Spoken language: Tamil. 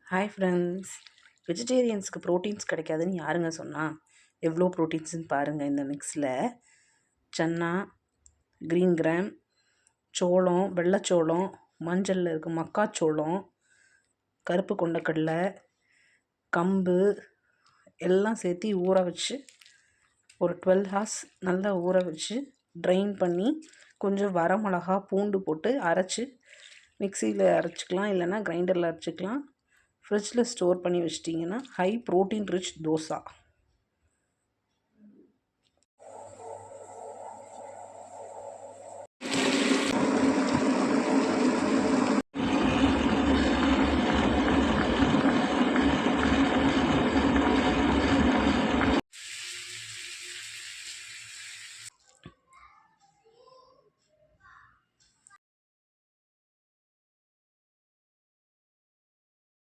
Hi friends. வெஜிடேரியன்ஸ்க்கு ப்ரோட்டீன்ஸ் கிடைக்காதுன்னு யாருங்க சொன்னால்? எவ்வளோ ப்ரோட்டீன்ஸ்னு பாருங்கள். இந்த மிக்ஸில் சன்னா, க்ரீன் கிராம், சோளம், வெள்ளைச்சோளம், மஞ்சளில் இருக்க மக்காச்சோளம், கருப்பு கொண்டக்கடலை, கம்பு எல்லாம் சேர்த்து ஊற வச்சு ஒரு 12 ஹார்ஸ் நல்லா ஊற வச்சு ட்ரைன் பண்ணி கொஞ்சம் வரமிளகா, பூண்டு போட்டு அரைச்சி மிக்சியில் அரைச்சிக்கலாம், இல்லைன்னா கிரைண்டரில் அரைச்சிக்கலாம். ஃப்ரிட்ஜில் ஸ்டோர் பண்ணி வச்சிட்டிங்கன்னா ஹை ப்ரோட்டீன் ரிச் தோசா.